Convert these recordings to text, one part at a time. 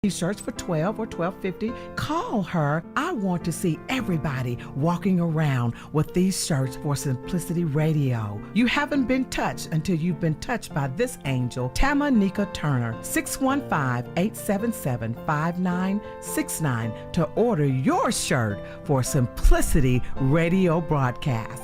T-shirts for $12 or $12.50. Call her. I want to see everybody walking around with these shirts for Simplicity Radio. You haven't been touched until you've been touched by this angel, Tamanika Turner, 615-877-5969 to order your shirt for Simplicity Radio broadcast.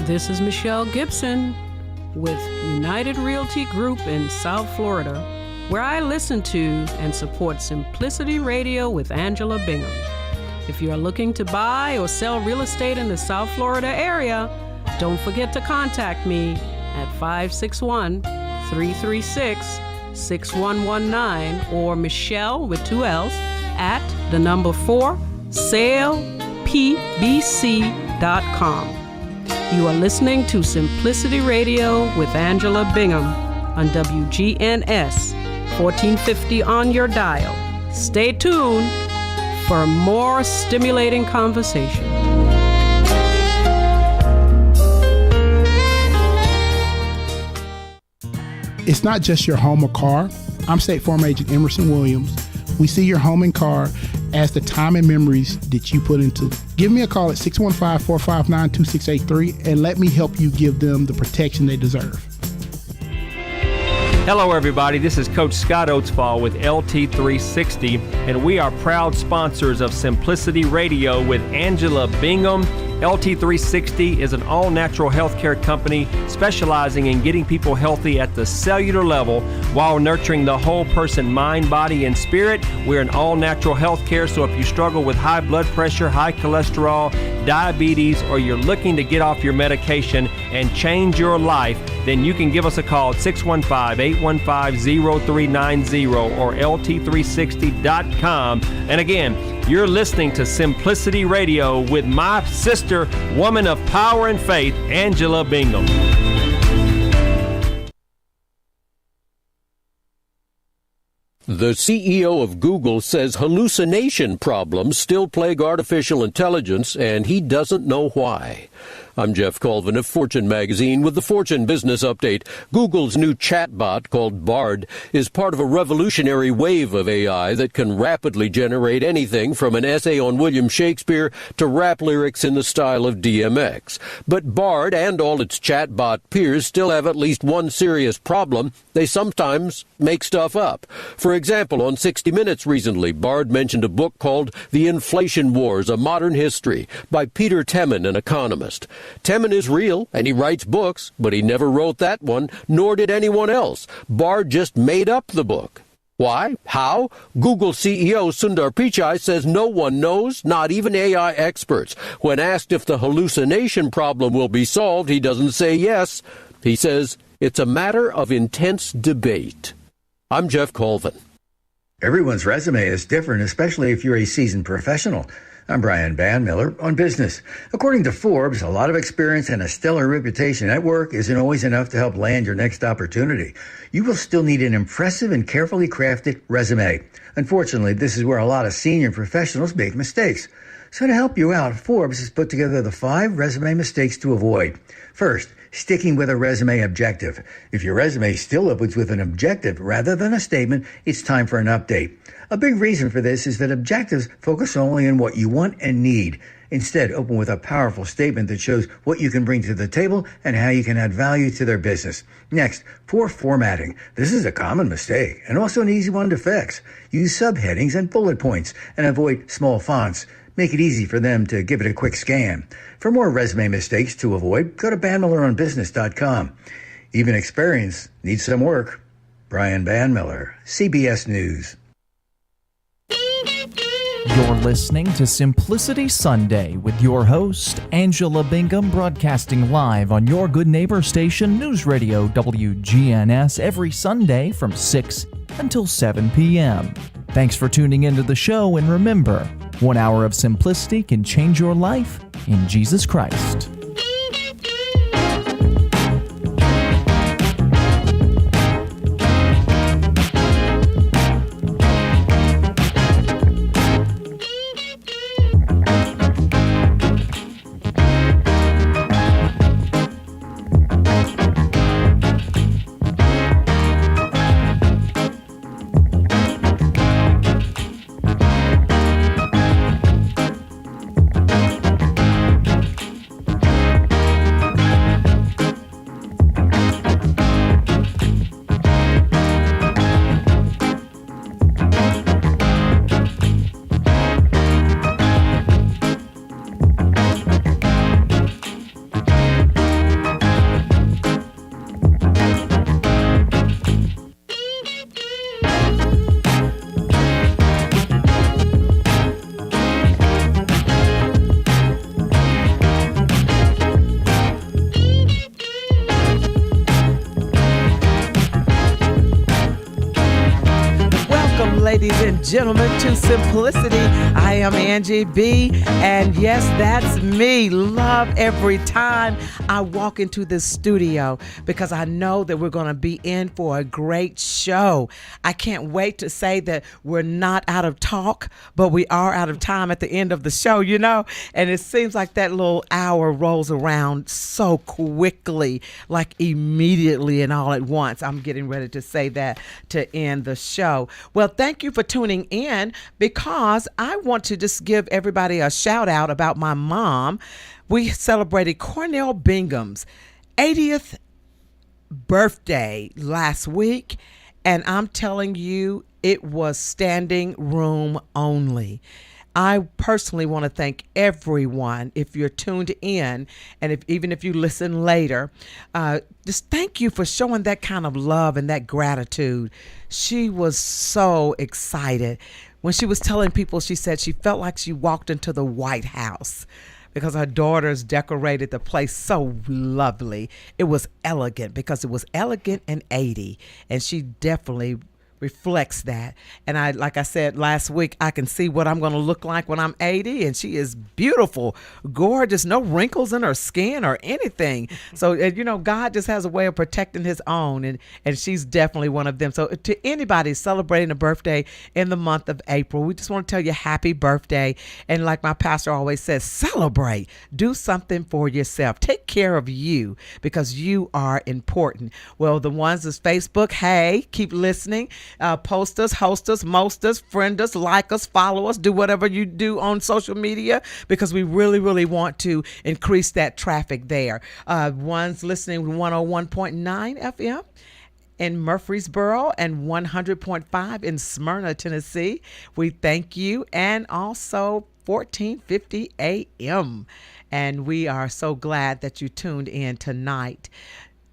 This is Michelle Gibson with United Realty Group in South Florida, where I listen to and support Simplicity Radio with Angela Bingham. If you are looking to buy or sell real estate in the South Florida area, don't forget to contact me at 561-336-6119 or Michelle with 2 L's at 4 salepbc.com. You are listening to Simplicity Radio with Angela Bingham on WGNS 1450 on your dial. Stay tuned for more stimulating conversation. It's not just your home or car. I'm State Farm Agent Emerson Williams. We see your home and car as the time and memories that you put into it. Give me a call at 615-459-2683 and let me help you give them the protection they deserve. Hello, everybody. This is Coach Scott Oatsfall with LT360, and we are proud sponsors of Simplicity Radio with Angela Bingham. LT360 is an all-natural healthcare company specializing in getting people healthy at the cellular level while nurturing the whole person, mind, body, and spirit. We're an all-natural healthcare, so if you struggle with high blood pressure, high cholesterol, diabetes, or you're looking to get off your medication and change your life, then you can give us a call at 615-815-0390 or lt360.com. And again, you're listening to Simplicity Radio with my sister, woman of power and faith, Angela Bingham. The CEO of Google says hallucination problems still plague artificial intelligence, and he doesn't know why. I'm Jeff Colvin of Fortune magazine with the Fortune Business Update. Google's new chatbot called Bard is part of a revolutionary wave of AI that can rapidly generate anything from an essay on William Shakespeare to rap lyrics in the style of DMX. But Bard and all its chatbot peers still have at least one serious problem. They sometimes make stuff up. For example, on 60 Minutes recently, Bard mentioned a book called The Inflation Wars, A Modern History by Peter Temin, an economist. Temin is real, and he writes books, but he never wrote that one, nor did anyone else. Bard just made up the book. Why? How? Google CEO Sundar Pichai says no one knows, not even AI experts. When asked if the hallucination problem will be solved, he doesn't say yes. He says it's a matter of intense debate. I'm Jeff Colvin. Everyone's resume is different, especially if you're a seasoned professional. I'm Brian Bandmiller on business. According to Forbes, a lot of experience and a stellar reputation at work isn't always enough to help land your next opportunity. You will still need an impressive and carefully crafted resume. Unfortunately, this is where a lot of senior professionals make mistakes. So to help you out, Forbes has put together the 5 resume mistakes to avoid. First, sticking with a resume objective. If your resume still opens with an objective rather than a statement, it's time for an update. A big reason for this is that objectives focus only on what you want and need. Instead, open with a powerful statement that shows what you can bring to the table and how you can add value to their business. Next, poor formatting. This is a common mistake and also an easy one to fix. Use subheadings and bullet points and avoid small fonts. Make it easy for them to give it a quick scan. For more resume mistakes to avoid, go to bandmilleronbusiness.com. Even experience needs some work. Brian Bandmiller, CBS News. You're listening to Simplicity Sunday with your host, Angela Bingham, broadcasting live on your good neighbor station, News Radio WGNS, every Sunday from 6 until 7 p.m. Thanks for tuning into the show, and remember, 1 hour of simplicity can change your life in Jesus Christ. and gentlemen, to Simplicity. I am Angie B, and yes, that's me. Love every time I walk into this studio because I know that we're going to be in for a great show. I can't wait to say that we're not out of talk, but we are out of time at the end of the show, you know? And it seems like that little hour rolls around so quickly, like immediately and all at once. I'm getting ready to say that to end the show. Well, thank you for tuning in, because I want to just give everybody a shout out about my mom. We celebrated Cornell Bingham's 80th birthday last week, and I'm telling you, it was standing room only. I personally want to thank everyone. If you're tuned in, and even if you listen later, just thank you for showing that kind of love and that gratitude. She was so excited. When she was telling people, she said she felt like she walked into the White House because her daughters decorated the place so lovely. It was elegant because it was elegant and 80, and she definitely reflects that. And like I said last week, I can see what I'm going to look like when I'm 80, and she is beautiful, gorgeous, no wrinkles in her skin or anything. So, God just has a way of protecting his own, and she's definitely one of them. So to anybody celebrating a birthday in the month of April, we just want to tell you happy birthday. And like my pastor always says, celebrate, do something for yourself, take care of you, because you are important. Well, the ones that's Facebook, hey, keep listening. Post us, host us, most us, friend us, like us, follow us, do whatever you do on social media, because we really, really want to increase that traffic there. One's listening 101.9 FM in Murfreesboro and 100.5 in Smyrna, Tennessee. We thank you. And also 1450 AM. And we are so glad that you tuned in tonight.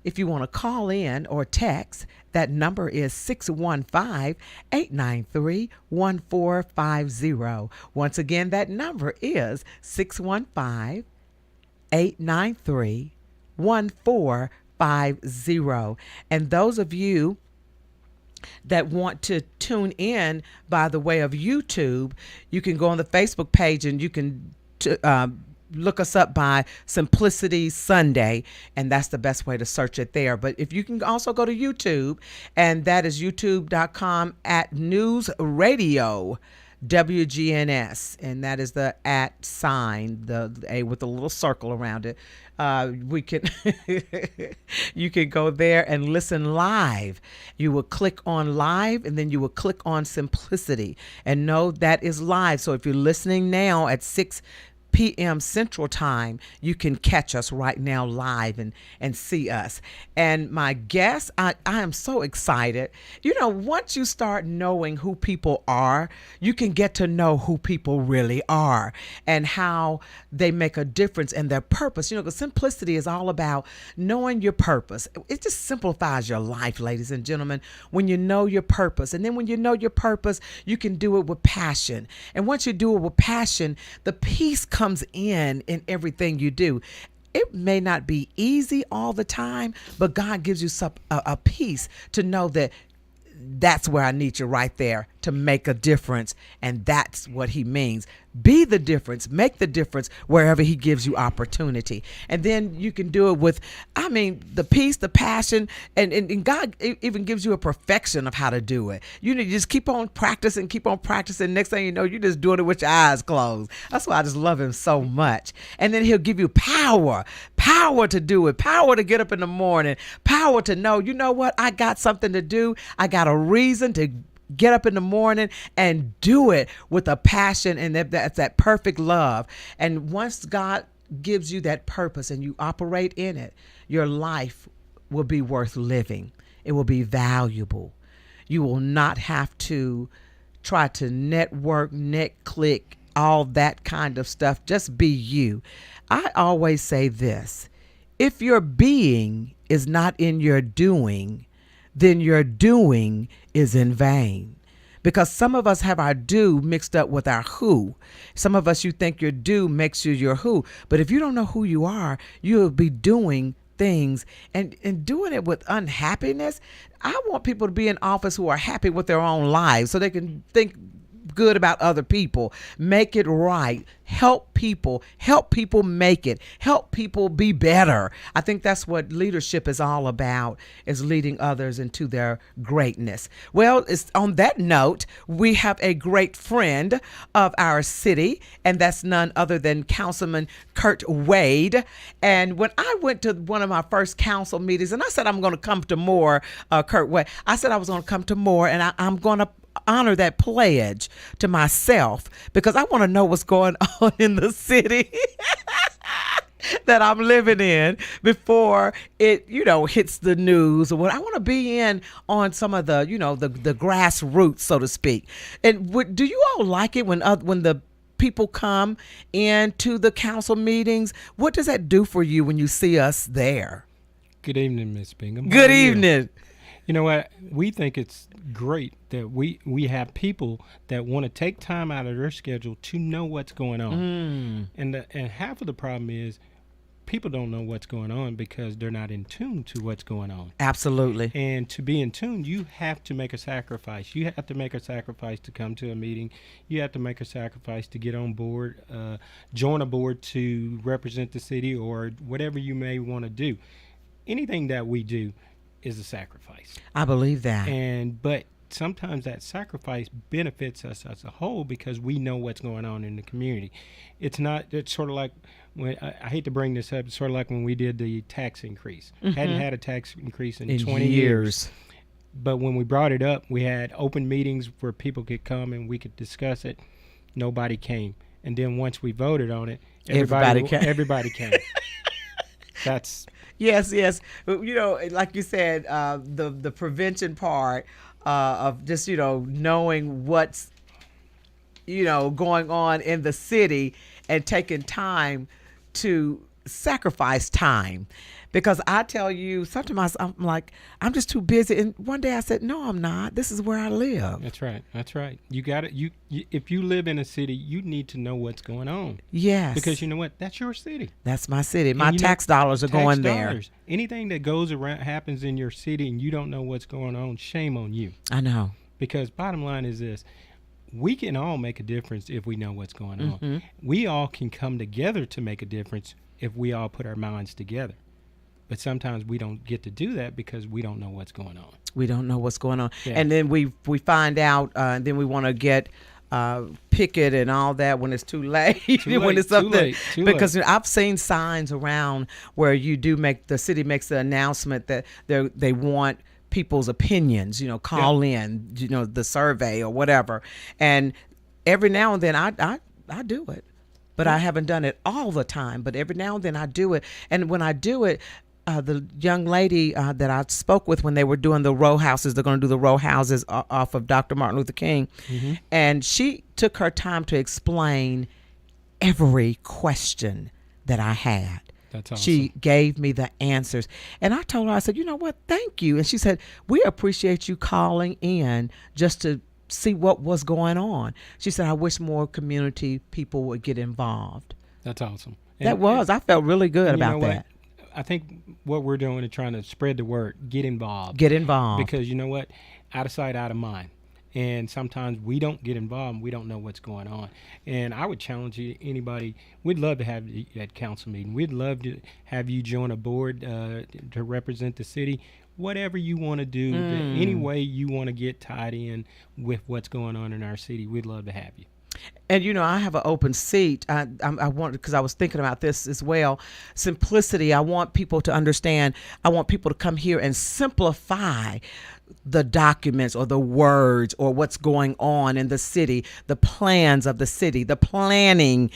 If you want to call in or text, that number is 615-893-1450. Once again, that number is 615-893-1450. And those of you that want to tune in by the way of YouTube, you can go on the Facebook page and you can look us up by Simplicity Sunday, and that's the best way to search it there. But if you can also go to YouTube, and that is youtube.com @News Radio WGNS, and that is the @ sign, the A with a little circle around it. You can go there and listen live. You will click on live, and then you will click on Simplicity, and know that is live. So if you're listening now at 6 p.m. Central Time, you can catch us right now live and see us. And my guest, I am so excited. Once you start knowing who people are, you can get to know who people really are and how they make a difference in their purpose. Because simplicity is all about knowing your purpose. It just simplifies your life, ladies and gentlemen, when you know your purpose. And then when you know your purpose, you can do it with passion. And once you do it with passion, the peace comes in everything you do. It may not be easy all the time, but God gives you a peace to know that that's where I need you right there to make a difference. And that's what he means. Be the difference, make the difference wherever he gives you opportunity. And then you can do it with, the peace, the passion, and God even gives you a perfection of how to do it. You just keep on practicing. Next thing you know, you're just doing it with your eyes closed. That's why I just love him so much. And then he'll give you power to do it, power to get up in the morning, power to know, you know what, I got something to do. I got a reason to get up in the morning and do it with a passion, and that's that perfect love. And once God gives you that purpose and you operate in it, your life will be worth living. It will be valuable. You will not have to try to network, click, all that kind of stuff. Just be you. I always say this: if your being is not in your doing, then your doing is in vain. Because some of us have our do mixed up with our who. Some of us, you think your do makes you your who. But if you don't know who you are, you'll be doing things and doing it with unhappiness. I want people to be in office who are happy with their own lives so they can think good about other people, make it right, help people make it, help people be better. I think that's what leadership is all about, is leading others into their greatness. Well, it's on that note, we have a great friend of our city, and that's none other than Councilman Kurt Wade. And when I went to one of my first council meetings, and I said I'm going to come to more, Kurt Wade, I said I was going to come to more, and I'm going to honor that pledge to myself, because I want to know what's going on in the city that I'm living in before it, hits the news. Or I want to be in on some of the, the grassroots, so to speak. And do you all like it when the people come into the council meetings? What does that do for you when you see us there? Good evening, Miss Bingham. Good evening. You know what? We think it's great that we have people that want to take time out of their schedule to know what's going on. And half of the problem is people don't know what's going on because they're not in tune to what's going on. Absolutely. And to be in tune, you have to make a sacrifice. You have to make a sacrifice to come to a meeting. You have to make a sacrifice to get on board, join a board to represent the city, or whatever you may want to do. Anything that we do is a sacrifice. I believe that. But sometimes that sacrifice benefits us as a whole because we know what's going on in the community. It's sort of like when I hate to bring this up, it's sort of like when we did the tax increase. Hadn't had a tax increase in 20 years. But when we brought it up, we had open meetings where people could come and we could discuss it. Nobody came. And then once we voted on it, everybody came. That's Yes. Like you said, the prevention part of just, knowing what's, going on in the city and taking time to sacrifice time. Because I tell you, sometimes I'm like, I'm just too busy. And one day I said, no, I'm not. This is where I live. That's right. You got it. You if you live in a city, you need to know what's going on. Yes. Because you know what? That's your city. That's my city. My tax dollars are going there. Anything that goes around happens in your city and you don't know what's going on, shame on you. I know. Because bottom line is this. We can all make a difference if we know what's going on. We all can come together to make a difference if we all put our minds together. But sometimes we don't get to do that because we don't know what's going on. We don't know what's going on. Yeah. And then we find out, and then we want to get picket and all that when it's too late. When it's something. Because I've seen signs around where the city makes the announcement that they want people's opinions, call in, the survey or whatever. And every now and then I do it. But I haven't done it all the time. But every now and then I do it. And when I do it, the young lady that I spoke with when they were doing the row houses, they're going to do the row houses off of Dr. Martin Luther King. And she took her time to explain every question that I had. That's awesome. She gave me the answers. And I told her, I said, you know what? Thank you. And she said, we appreciate you calling in just to see what was going on. She said, I wish more community people would get involved. That's awesome. I felt really good about that. I think what we're doing is trying to spread the word, get involved. Because you know what? Out of sight, out of mind. And sometimes we don't get involved and we don't know what's going on. And I would challenge anybody, we'd love to have you at council meeting. We'd love to have you join a board to represent the city. Whatever you want to do, any way you want to get tied in with what's going on in our city, we'd love to have you. And I have an open seat. I want, because I was thinking about this as well. Simplicity. I want people to understand. I want people to come here and simplify the documents or the words or what's going on in the city, the plans of the city, the planning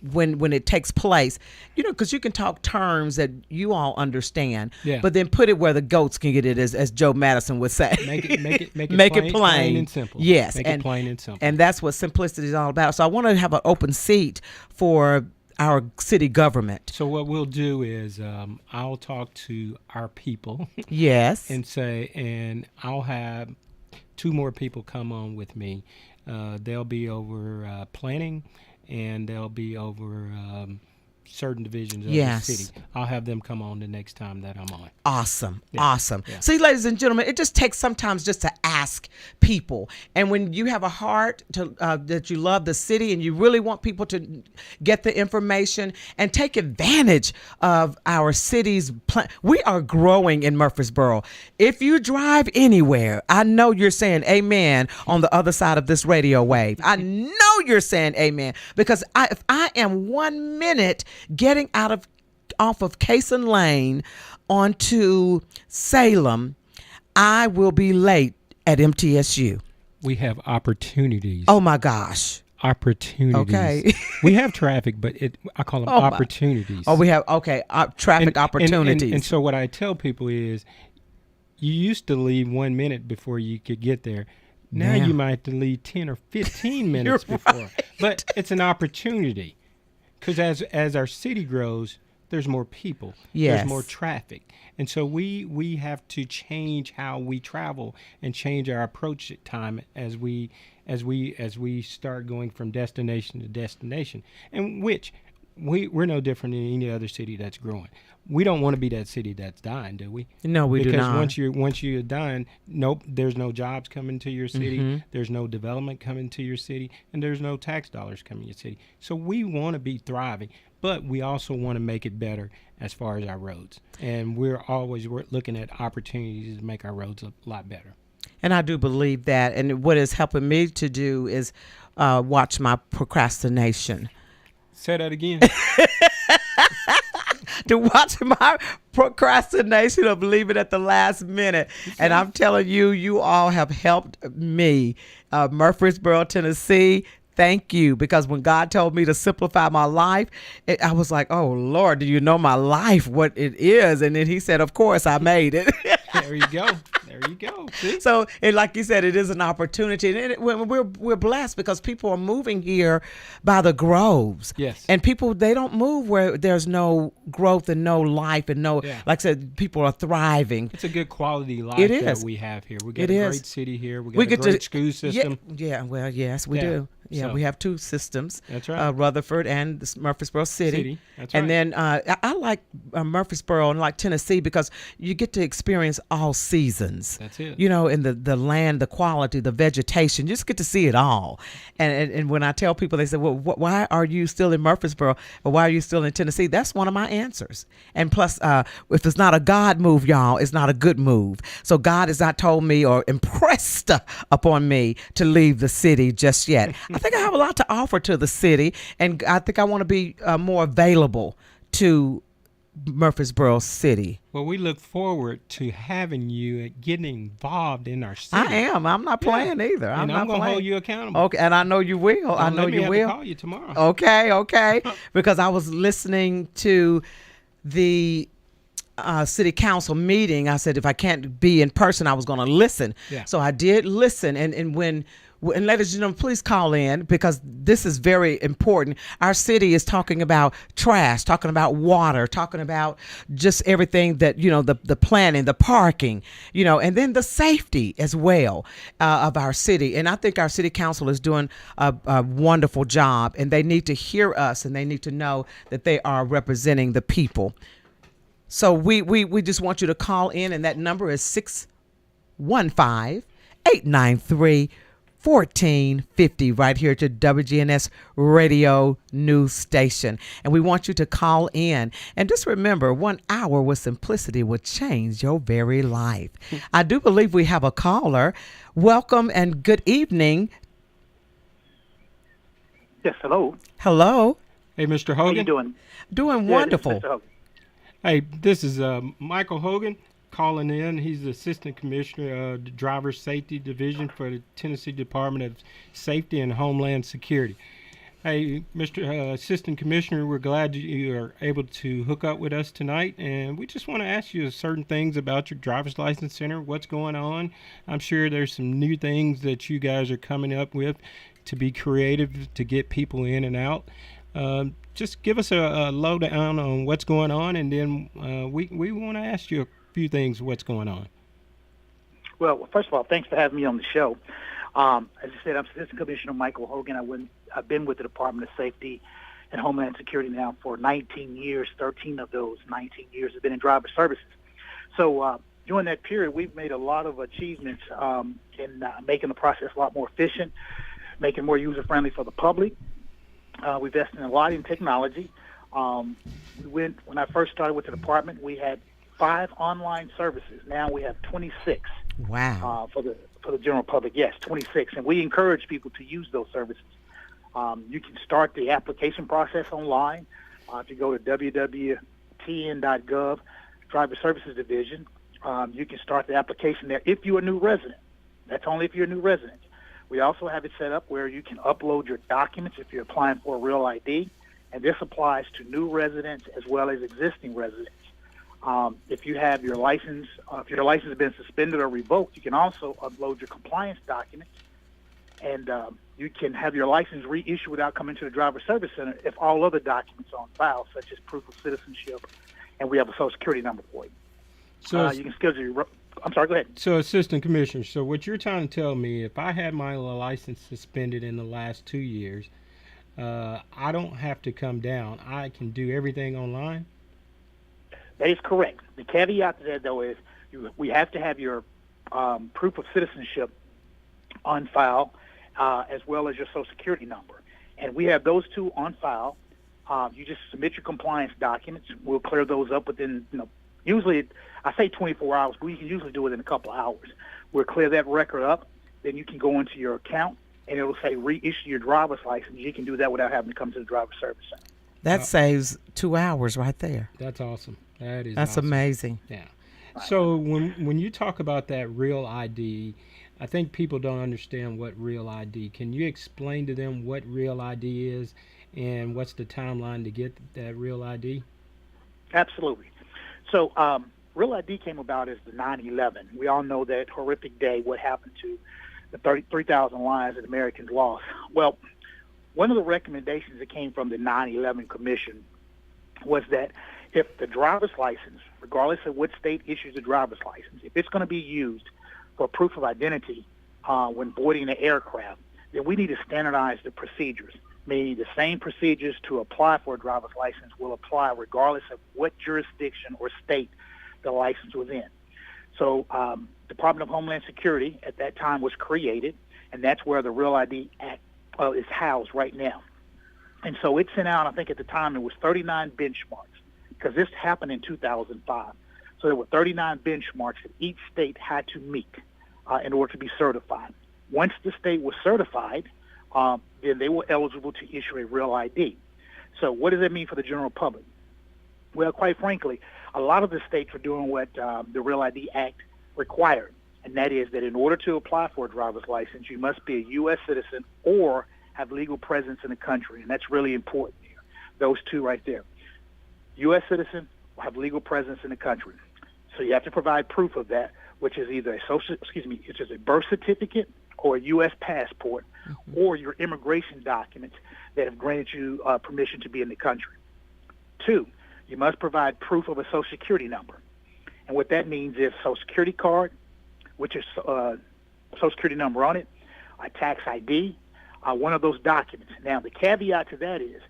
when it takes place. Because you can talk terms that you all understand, but then put it where the goats can get it, as Joe Madison would say. Make it plain and simple. Yes, make it plain and simple. And that's what simplicity is all about. So I want to have an open seat for our city government. So what we'll do is I'll talk to our people. Yes. And I'll have 2 more people come on with me. They'll be over planning, and they'll be over certain divisions of Yes. the city. I'll have them come on the next time that I'm on. Awesome. Yeah. Awesome. Yeah. See, ladies and gentlemen, it just takes sometimes just to ask people. And when you have a heart to that you love the city and you really want people to get the information and take advantage of our city's we are growing in Murfreesboro. If you drive anywhere, I know you're saying amen on the other side of this radio wave. I know you're saying amen because if I am 1 minute getting off of Cason Lane onto Salem, I will be late at MTSU. We have opportunities. Oh my gosh. Opportunities. Okay. We have traffic, but I call them opportunities. We have, traffic opportunities. And so what I tell people is you used to leave 1 minute before you could get there. Now you might have to leave 10 or 15 minutes before. Right. But it's an opportunity because as our city grows, there's more people. Yes. There's more traffic. And so we have to change how we travel and change our approach at time as we start going from destination to destination. And which we're no different than any other city that's growing. We don't want to be that city that's dying, do we? No, we do not. Because once you're dying, nope, there's no jobs coming to your city, Mm-hmm. there's no development coming to your city, and there's no tax dollars coming to your city. So we want to be thriving, but we also want to make it better as far as our roads. And we're looking at opportunities to make our roads a lot better. And I do believe that. And what is helping me to do is watch my procrastination. Say that again. To watch my procrastination of leaving at the last minute. And I'm telling you, you all have helped me. Murfreesboro, Tennessee, thank you. Because when God told me to simplify my life, I was like, oh, Lord, do you know my life, what it is? And then he said, of course, I made it. There you go. There you go. See? So, and like you said, it is an opportunity, and we're blessed because people are moving here by the groves. Yes. And people, they don't move where there's no growth and no life and no, Yeah. like I said, people are thriving. It's a good quality life It is. that we have here. We got It a is. great city here. We got a great school system. Yeah. Well, yes, we do. Yeah, So- we have two systems. That's right. Rutherford and the Murfreesboro City. That's And right. then I like Murfreesboro and like Tennessee because you get to experience all seasons. That's it. You know, in the land, the quality, the vegetation, you just get to see it all. And when I tell people, they say, well, why are you still in Murfreesboro or why are you still in Tennessee? That's one of my answers. And plus, if it's not a God move, y'all, it's not a good move. So God has not told me or impressed upon me to leave the city just yet. I think I have a lot to offer to the city, and I think I want to be more available to Murfreesboro City. Well, we look forward to having you getting involved in our city. I am. I'm not playing either. And I'm going to hold you accountable. Okay, and I know you will. I know you will. To call you tomorrow. Okay. Because I was listening to the city council meeting. I said if I can't be in person, I was going to listen. Yeah. So I did listen, and ladies and gentlemen, please call in because this is very important. Our city is talking about trash, talking about water, talking about just everything that, the planning, the parking, and then the safety as well of our city. And I think our city council is doing a wonderful job, and they need to hear us and they need to know that they are representing the people. So we just want you to call in, and that number is 615-893-1450 right here to WGNS Radio News Station. And we want you to call in. And just remember, 1 hour with simplicity will change your very life. I do believe we have a caller. Welcome and good evening. Yes, hello. Hello. Hey, Mr. How Hogan. you doing? Doing Good, wonderful. Mr. Hogan. Hey, this is Michael Hogan calling in. He's the Assistant Commissioner of the Driver Safety Division for the Tennessee Department of Safety and Homeland Security. Hey, Mr. Assistant Commissioner, we're glad you are able to hook up with us tonight, and we just want to ask you certain things about your driver's license center, what's going on. I'm sure there's some new things that you guys are coming up with to be creative to get people in and out. Just give us a lowdown on what's going on, and then we want to ask you a few things, what's going on. Well, first of all, thanks for having me on the show. As I said, I'm Assistant Commissioner Michael Hogan. I've been with the Department of Safety in Homeland Security now for 19 years. 13 of those 19 years have been in driver services. So during that period, we've made a lot of achievements in making the process a lot more efficient, making it more user-friendly for the public. We've invested a lot in technology. When I first started with the department, we had 5 online services. Now we have 26. Wow. For the general public, yes, 26. And we encourage people to use those services. You can start the application process online. If you go to www.tn.gov, Driver Services Division, you can start the application there if you're a new resident. That's only if you're a new resident. We also have it set up where you can upload your documents if you're applying for a real ID, and this applies to new residents as well as existing residents. If you have your license, if your license has been suspended or revoked, you can also upload your compliance documents, and you can have your license reissued without coming to the Driver Service Center if all other documents are on file, such as proof of citizenship, and we have a Social Security number for you. So you can schedule your. I'm sorry. Go ahead. So, Assistant Commissioner, so what you're trying to tell me, if I had my license suspended in the last 2 years, I don't have to come down. I can do everything online? That is correct. The caveat to that, though, is we have to have your proof of citizenship on file, as well as your Social Security number. And we have those two on file. You just submit your compliance documents. We'll clear those up within, usually I say 24 hours, but we can usually do it in a couple of hours. We'll clear that record up. Then you can go into your account, and it'll say reissue your driver's license. You can do that without having to come to the Driver Service Center. That saves 2 hours right there. That's awesome. That's awesome. Amazing. Yeah. So when you talk about that real ID, I think people don't understand what real ID. Can you explain to them what real ID is and what's the timeline to get that real ID? Absolutely. So real ID came about as the 9/11. We all know that horrific day, what happened to the 33,000 lives that Americans lost. Well, one of the recommendations that came from the 9/11 Commission was that if the driver's license, regardless of what state issues the driver's license, if it's going to be used for proof of identity when boarding an aircraft, then we need to standardize the procedures, meaning the same procedures to apply for a driver's license will apply regardless of what jurisdiction or state the license was in. So Department of Homeland Security at that time was created, and that's where the Real ID Act is housed right now. And so it sent out, I think at the time, it was 39 benchmarks, because this happened in 2005. So there were 39 benchmarks that each state had to meet in order to be certified. Once the state was certified, then they were eligible to issue a real ID. So what does that mean for the general public? Well, quite frankly, a lot of the states are doing what the Real ID Act required, and that is that in order to apply for a driver's license, you must be a U.S. citizen or have legal presence in the country, and that's really important here. Those two right there. U.S. citizen or have legal presence in the country. So you have to provide proof of that, which is either which is a birth certificate or a U.S. passport, or your immigration documents that have granted you permission to be in the country. 2, you must provide proof of a Social Security number. And what that means is Social Security card, which is Social Security number on it, a tax ID, one of those documents. Now, the caveat to that is,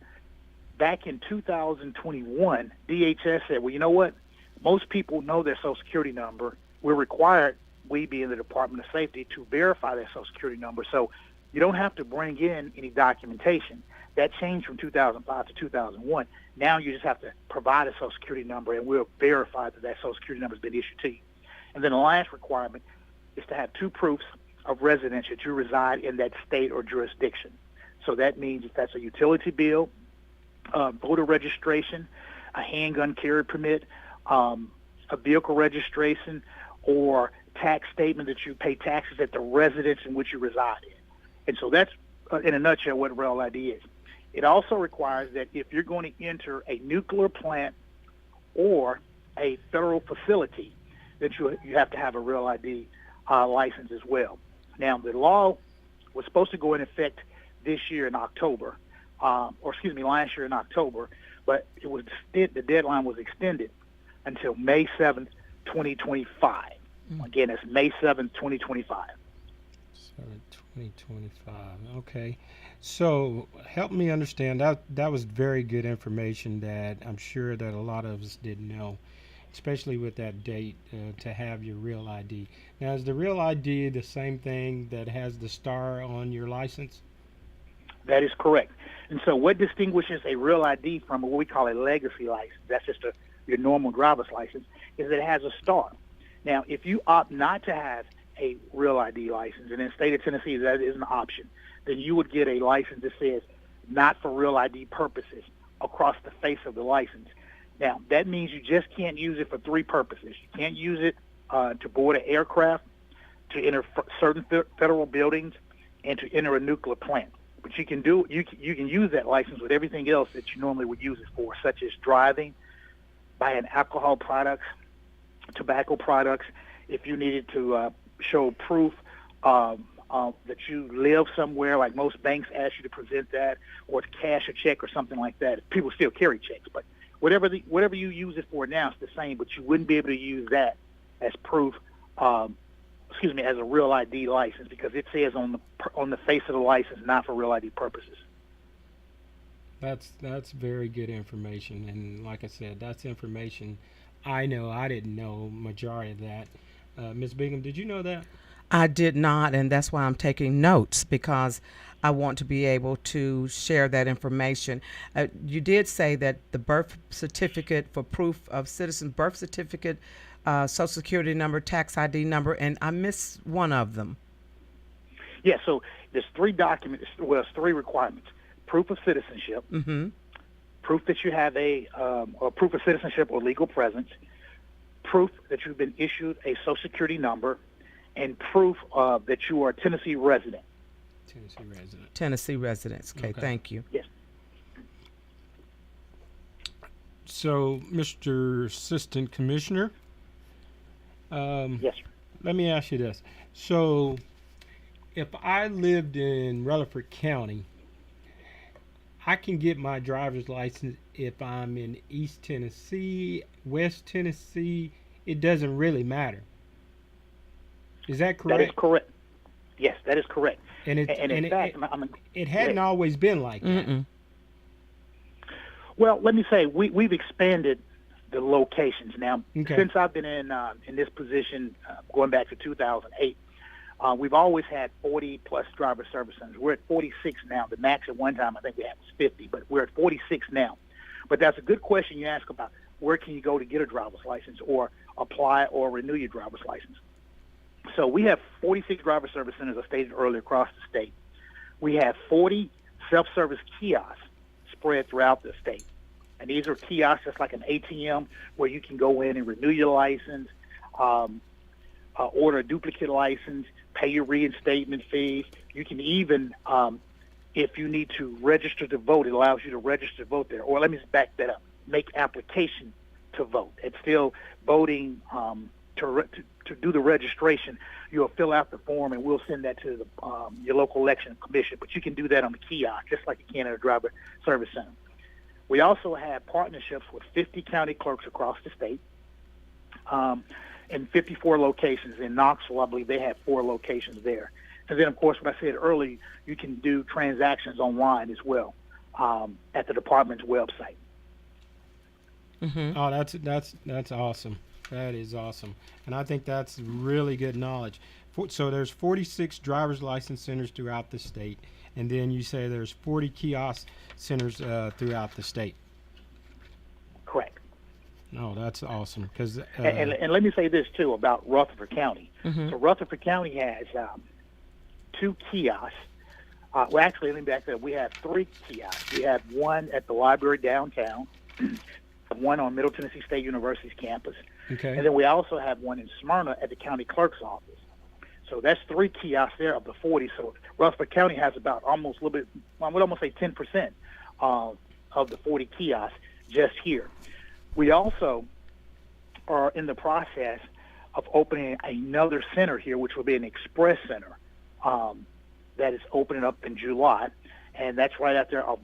back in 2021, DHS said, well, you know what? Most people know their Social Security number. We're required, we being the Department of Safety, to verify their Social Security number. So you don't have to bring in any documentation. That changed from 2005 to 2001. Now you just have to provide a Social Security number, and we'll verify that Social Security number has been issued to you. And then the last requirement is to have 2 proofs of residence that you reside in that state or jurisdiction. So that means if that's a utility bill, voter registration, a handgun carry permit, a vehicle registration, or tax statement that you pay taxes at the residence in which you reside in. And so that's, in a nutshell, what Real ID is. It also requires that if you're going to enter a nuclear plant or a federal facility, that you have to have a Real ID license as well. Now, the law was supposed to go in effect this year in October, last year in October, but the deadline was extended until May 7th, 2025. Again, that's May 7th, 2025. 2025. Okay. So help me understand that was very good information that I'm sure that a lot of us didn't know, especially with that date to have your real ID. Now, is the real ID the same thing that has the star on your license? That is correct. And so what distinguishes a real ID from what we call a legacy license, that's just your normal driver's license, is that it has a star. Now, if you opt not to have a real ID license, and in the state of Tennessee that is an option, then you would get a license that says not for real ID purposes across the face of the license. Now, that means you just can't use it for three purposes. You can't use it to board an aircraft, to enter certain federal buildings, and to enter a nuclear plant. But you can use that license with everything else that you normally would use it for, such as driving, buying alcohol products, tobacco products. If you needed to show proof that you live somewhere, like most banks ask you to present that, or to cash a check or something like that. People still carry checks, but whatever you use it for now, it's the same. But you wouldn't be able to use that as proof. As a real ID license, because it says on the face of the license, not for real ID purposes. That's very good information, and like I said, that's information I know. I didn't know majority of that. Ms. Bingham, did you know that? I did not, and that's why I'm taking notes, because I want to be able to share that information. You did say that the birth certificate for proof of citizen, birth certificate, Social Security number, tax ID number, and I missed one of them. Yeah, so there's three documents. Well, it's three requirements: proof of citizenship, proof that you have or proof of citizenship or legal presence, proof that you've been issued a Social Security number, and proof that you are a Tennessee resident. Tennessee residents. Okay, thank you. Yes. So, Mr. Assistant Commissioner, yes, sir. Let me ask you this. So, if I lived in Rutherford County, I can get my driver's license if I'm in East Tennessee, West Tennessee. It doesn't really matter. Is that correct? That is correct. Yes, that is correct. And in fact, it hadn't always been like that. Well, let me say we've expanded the locations now. Since I've been in this position, going back to 2008. We've always had 40 plus driver service centers. We're at 46 now. The max at one time I think we had was 50, but we're at 46 now. But that's a good question you ask about where can you go to get a driver's license or apply or renew your driver's license. So we have 46 driver service centers, I stated earlier, across the state. We have 40 self-service kiosks spread throughout the state. And these are kiosks just like an ATM where you can go in and renew your license, order a duplicate license, pay your reinstatement fees. You can even, if you need to register to vote, it allows you to register to vote there. Or let me just back that up. Make application to vote. It's still voting to do the registration. You'll fill out the form, and we'll send that to the, your local election commission. But you can do that on the kiosk, just like you can at a driver service center. We also have partnerships with 50 county clerks across the state. In 54 locations. In Knoxville, I believe they have 4 locations there. And then, of course, what I said earlier, you can do transactions online as well at the department's website. Oh, that's awesome. That is awesome. And I think that's really good knowledge. So there's 46 driver's license centers throughout the state. And then you say there's 40 kiosk centers throughout the state. Correct. No, that's awesome. And let me say this, too, about Rutherford County. So Rutherford County has 2 kiosks. Well, actually, let me back up. We have 3 kiosks. We have one at the library downtown, one on Middle Tennessee State University's campus, and then we also have one in Smyrna at the county clerk's office. So that's 3 kiosks there of the 40. So Rutherford County has about almost a little bit, I would almost say 10% of the 40 kiosks just here. We also are in the process of opening another center here, which will be an express center that is opening up in July, and that's right out there on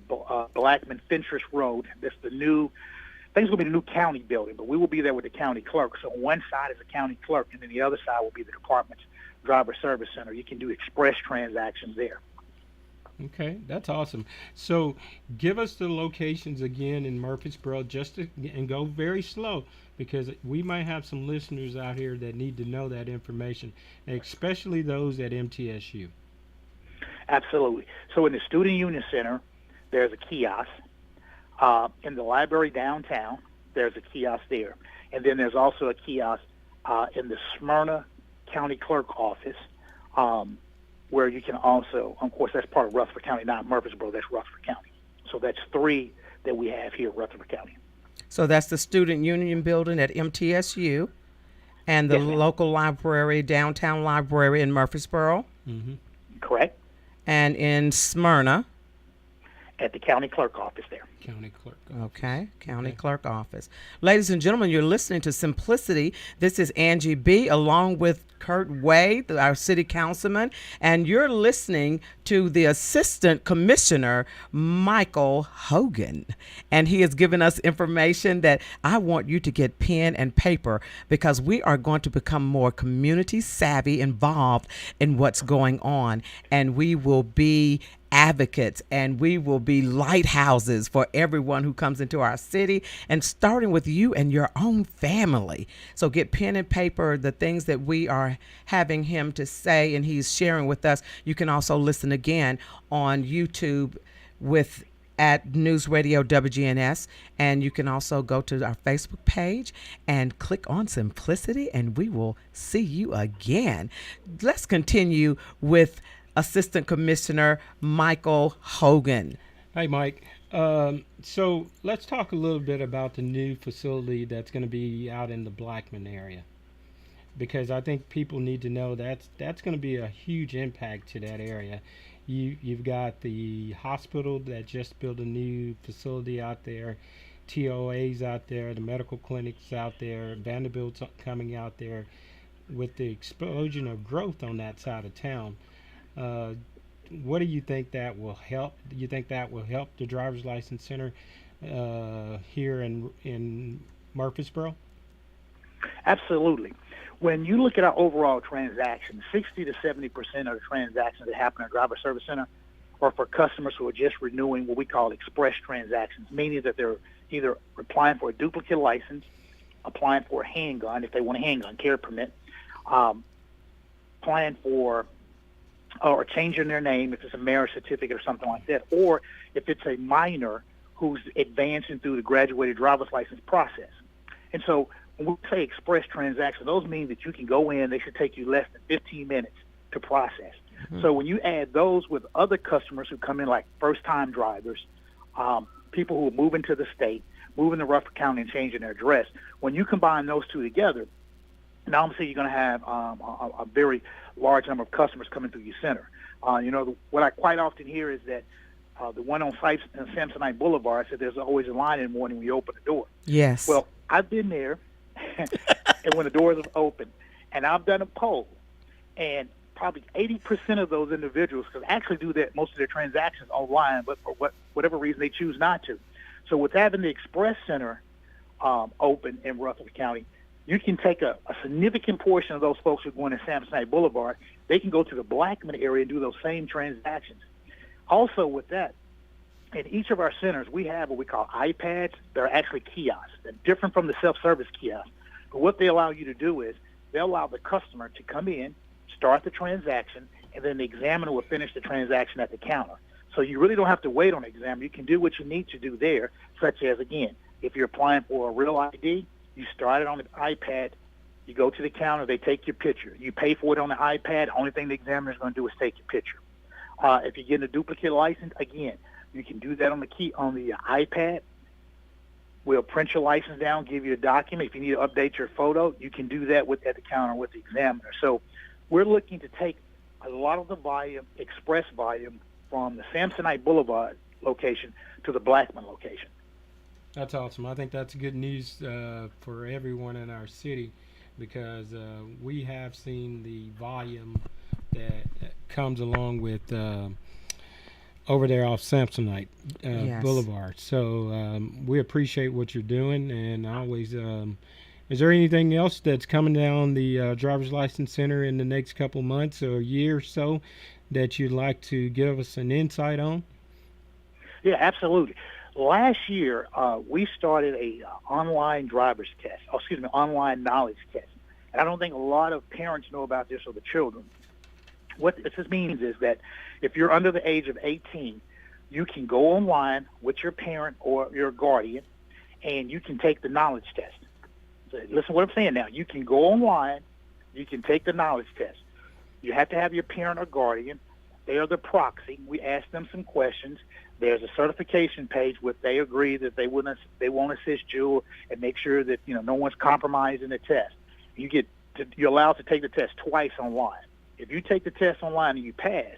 Blackman-Fentress Road. That's the new, I think it's going to be the new county building, but we will be there with the county clerk. So on one side is the county clerk, and then the other side will be the department's driver service center. You can do express transactions there. Okay, that's awesome. So give us the locations again in Murfreesboro, and go very slow, because we might have some listeners out here that need to know that information, especially those at MTSU. Absolutely. So in the Student Union Center, there's a kiosk. In the library downtown, there's a kiosk there. And then there's also a kiosk in the Smyrna County Clerk office, where you can also, of course, that's part of Rutherford County, not Murfreesboro, that's Rutherford County. So that's 3 that we have here in Rutherford County. So that's the Student Union Building at MTSU and the Yes, ma'am. local library, downtown library in Murfreesboro, Correct? and in Smyrna. At the county clerk office there. County clerk. Okay, county clerk office. Ladies and gentlemen, you're listening to Simplicity. This is Angie B. along with Kurt Wade, our city councilman, and you're listening to the Assistant Commissioner, Michael Hogan. And he has given us information that I want you to get pen and paper, because we are going to become more community savvy, involved in what's going on, and we will be advocates, and we will be lighthouses for everyone who comes into our city, and starting with you and your own family. So get pen and paper, the things that we are having him to say and he's sharing with us. You can also listen again on YouTube at News Radio WGNS, and you can also go to our Facebook page and click on Simplicity, and we will see you again. Let's continue with Assistant Commissioner Michael Hogan. Hey, Mike. So let's talk a little bit about the new facility that's going to be out in the Blackman area, because I think people need to know that's going to be a huge impact to that area. You've got the hospital that just built a new facility out there, TOA's out there, the medical clinics out there, Vanderbilt's coming out there. With the explosion of growth on that side of town, what do you think that will help? Do you think that will help the driver's license center here in Murfreesboro? Absolutely. When you look at our overall transactions, 60 to 70% of the transactions that happen at Driver Service Center are for customers who are just renewing what we call express transactions, meaning that they're either applying for a duplicate license, applying for a handgun if they want a handgun carry permit, applying for or changing their name if it's a marriage certificate or something like that, or if it's a minor who's advancing through the graduated driver's license process. And so when we say express transactions, those mean that you can go in, they should take you less than 15 minutes to process. So when you add those with other customers who come in like first-time drivers, people who are moving to the state, moving to Rutherford County and changing their address, when you combine those two together, now I'm saying you're going to have a very large number of customers coming through your center. What I quite often hear is that the one on Samsonite Boulevard said there's always a line in the morning when you open the door. Yes. Well, I've been there, and when the doors are open, and I've done a poll, and probably 80% of those individuals could actually do that most of their transactions online, but for whatever reason they choose not to. So with having the Express Center open in Rutherford County, you can take a significant portion of those folks who are going to Samsonite Boulevard. They can go to the Blackman area and do those same transactions. Also with that, in each of our centers, we have what we call iPads. They're actually kiosks. They're different from the self-service kiosks. But what they allow you to do is they'll allow the customer to come in, start the transaction, and then the examiner will finish the transaction at the counter. So you really don't have to wait on the examiner. You can do what you need to do there, such as, again, if you're applying for a real ID, you start it on the iPad, you go to the counter, they take your picture. You pay for it on the iPad. Only thing the examiner is going to do is take your picture. If you're getting a duplicate license, again, you can do that on the iPad. We'll print your license down, give you a document. If you need to update your photo, you can do that at the counter with the examiner. So we're looking to take a lot of the volume, express volume, from the Samsonite Boulevard location to the Blackman location. That's awesome. I think that's good news for everyone in our city, because we have seen the volume that comes along with over there off Samsonite Yes. Boulevard. So we appreciate what you're doing, and always. Is there anything else that's coming down the driver's license center in the next couple months or a year or so that you'd like to give us an insight on? Yeah, absolutely. Last year, we started a online driver's test, online knowledge test. And I don't think a lot of parents know about this or the children. What this means is that if you're under the age of 18, you can go online with your parent or your guardian, and you can take the knowledge test. So listen to what I'm saying now. You can go online, you can take the knowledge test. You have to have your parent or guardian. They are the proxy. We ask them some questions. There's a certification page where they agree that they won't assist you and make sure that no one's compromising the test. You're allowed to take the test twice online. If you take the test online and you pass,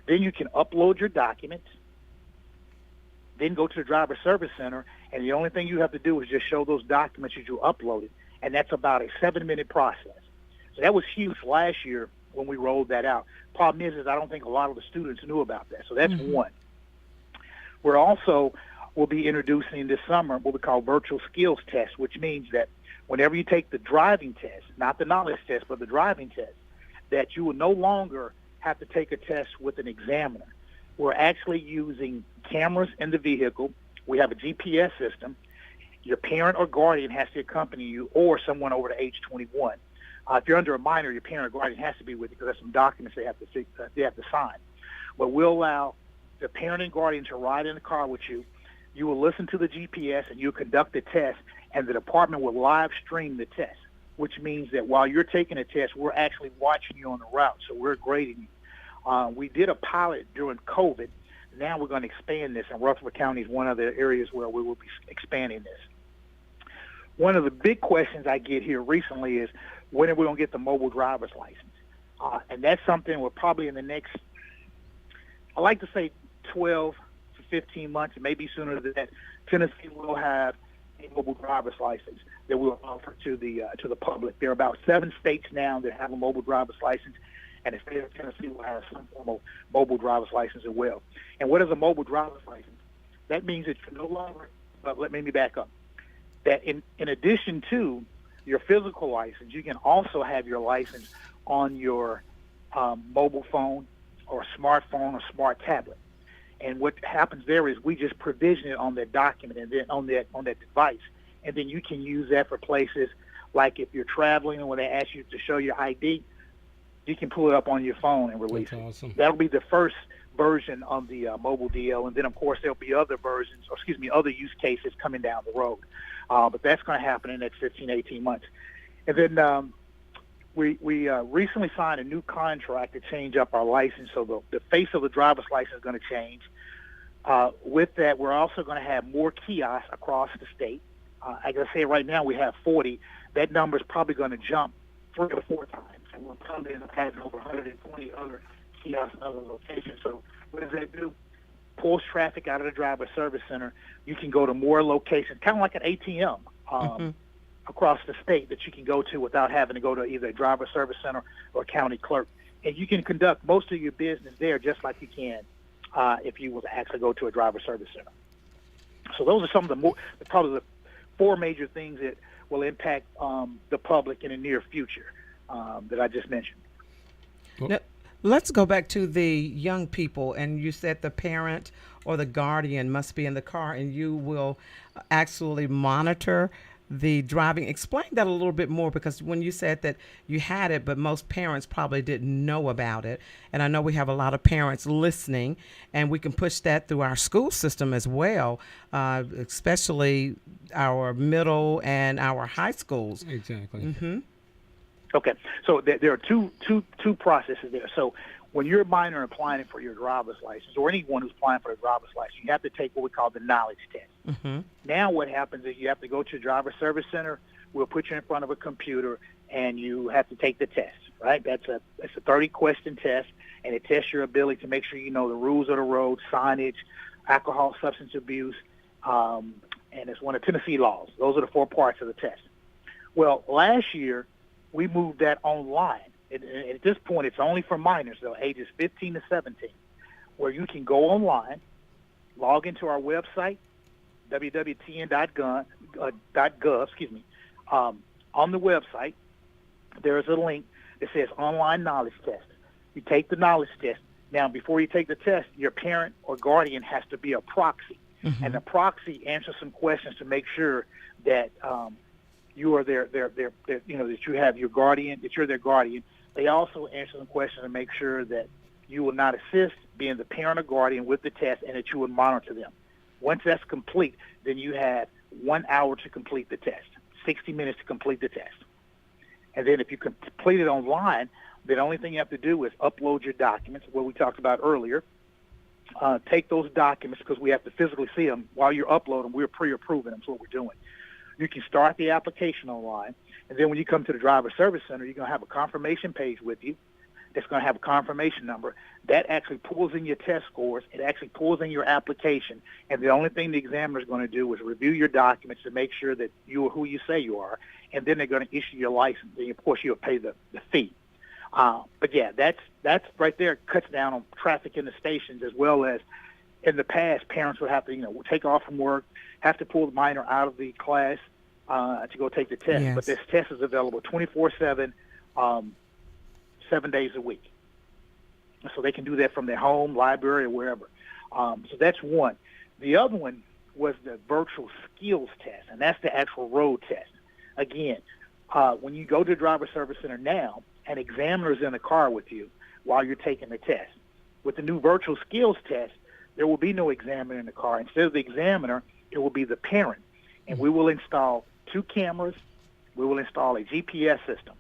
then you can upload your documents, then go to the driver service center, and the only thing you have to do is just show those documents that you uploaded, and that's about a 7-minute process. So that was huge last year when we rolled that out. Problem is I don't think a lot of the students knew about that. So that's one. We'll be introducing this summer what we call virtual skills tests, which means that whenever you take the driving test, not the knowledge test, but the driving test, that you will no longer have to take a test with an examiner. We're actually using cameras in the vehicle. We have a GPS system. Your parent or guardian has to accompany you, or someone over the age 21. If you're under a minor, your parent or guardian has to be with you because there's some documents they have to sign. But we'll allow the parent and guardian to ride in the car with you. You will listen to the GPS and you'll conduct the test, and the department will live stream the test, which means that while you're taking a test, we're actually watching you on the route, so we're grading you. We did a pilot during COVID. Now we're going to expand this, and Rutherford County is one of the areas where we will be expanding this. One of the big questions I get here recently is, when are we going to get the mobile driver's license? And that's something we're probably in the next, I like to say 12 to 15 months, maybe sooner than that. Tennessee will have a mobile driver's license that we'll offer to the public. There are about 7 states now that have a mobile driver's license, and the state of Tennessee will have some form of mobile driver's license as well. And what is a mobile driver's license? That means that you're no longer, let me back up, that in addition to your physical license, you can also have your license on your mobile phone or smartphone or smart tablet. And what happens there is we just provision it on that document and then on that device, and then you can use that for places like if you're traveling and when they ask you to show your ID, you can pull it up on your phone and release it. Awesome. That'll be the first version of the mobile DL, and then of course there'll be other versions, other use cases coming down the road. But that's going to happen in the next 15, 18 months. And then we recently signed a new contract to change up our license, so the face of the driver's license is going to change. With that, we're also going to have more kiosks across the state. I got to say right now we have 40. That number is probably going to jump 3 or 4 times, and we'll probably end up having over 120 other kiosks in other locations. So what does that do? Pulls traffic out of the driver service center. You can go to more locations, kind of like an ATM across the state that you can go to without having to go to either a driver service center or a county clerk. And you can conduct most of your business there just like you can if you was to actually go to a driver service center. So those are some of probably the 4 major things that will impact the public in the near future that I just mentioned. Now, let's go back to the young people, and you said the parent or the guardian must be in the car, and you will actually monitor the driving. Explain that a little bit more, because when you said that you had it, but most parents probably didn't know about it. And I know we have a lot of parents listening, and we can push that through our school system as well, especially our middle and our high schools. Exactly. Mm-hmm. Okay, so there are two processes there. So when you're a minor applying for your driver's license, or anyone who's applying for a driver's license, you have to take what we call the knowledge test. Mm-hmm. Now what happens is you have to go to a driver service center. We'll put you in front of a computer, and you have to take the test, right? It's a 30-question test, and it tests your ability to make sure you know the rules of the road, signage, alcohol, substance abuse, and it's one of Tennessee laws. Those are the 4 parts of the test. Well, last year, we moved that online. At this point, it's only for minors, though, ages 15 to 17, where you can go online, log into our website, www.tn.gov. On the website, there is a link that says Online Knowledge Test. You take the knowledge test. Now, before you take the test, your parent or guardian has to be a proxy. And the proxy answers some questions to make sure that you are their that you have your guardian, that you're their guardian. They also answer some questions to make sure that you will not assist being the parent or guardian with the test, and that you will monitor them. Once that's complete, then you have 1 hour to complete the test, 60 minutes to complete the test. And then if you complete it online, the only thing you have to do is upload your documents, what we talked about earlier. Take those documents, because we have to physically see them. While you're uploading, we're pre-approving them. That's what we're doing. You can start the application online, and then when you come to the Driver Service Center, you're going to have a confirmation page with you that's going to have a confirmation number. That actually pulls in your test scores. It actually pulls in your application, and the only thing the examiner is going to do is review your documents to make sure that you are who you say you are, and then they're going to issue your license, and of course you'll pay the fee. But yeah, that's right there cuts down on traffic in the stations, as well as in the past, parents would have to, take off from work, have to pull the minor out of the class to go take the test. Yes. But this test is available 24/7, 7 days a week. So they can do that from their home, library, or wherever. So that's one. The other one was the virtual skills test, and that's the actual road test. Again, when you go to the Driver Service Center now, an examiner is in the car with you while you're taking the test. With the new virtual skills test, there will be no examiner in the car. Instead of the examiner, it will be the parent. And we will install 2 cameras. We will install a GPS system.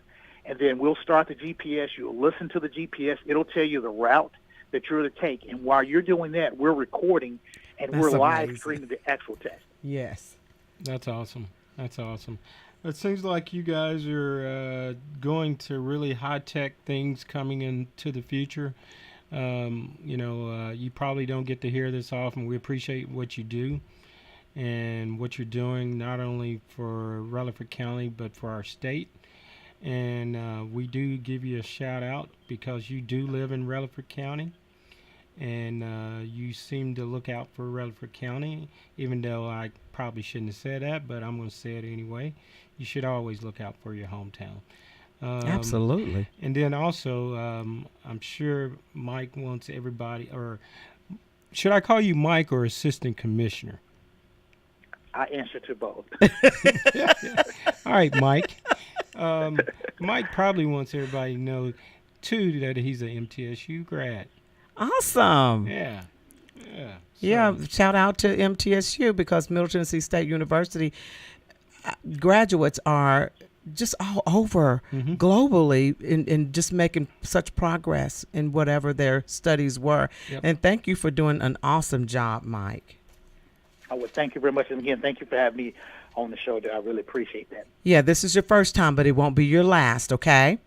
And then we'll start the GPS. You'll listen to the GPS. It'll tell you the route that you're to take. And while you're doing that, we're recording, and That's we're live amazing. streaming the actual test. Yes. That's awesome. That's awesome. It seems like you guys are going to really high-tech things coming into the future. You probably don't get to hear this often. We appreciate what you do and what you're doing, not only for Rutherford County, but for our state. And we do give you a shout-out because you do live in Rutherford County. And you seem to look out for Rutherford County, even though I probably shouldn't have said that, but I'm going to say it anyway. You should always look out for your hometown. Absolutely. And then also, I'm sure Mike wants everybody, or should I call you Mike or Assistant Commissioner? I answer to both. All right, Mike. Mike probably wants everybody to know, too, that he's an MTSU grad. Awesome. Yeah. Yeah, shout out to MTSU, because Middle Tennessee State University graduates are just all over globally in just making such progress in whatever their studies were. Yep. And thank you for doing an awesome job, Mike. Well, thank you very much. And again, thank you for having me on the show. I really appreciate that. Yeah, this is your first time, but it won't be your last, okay?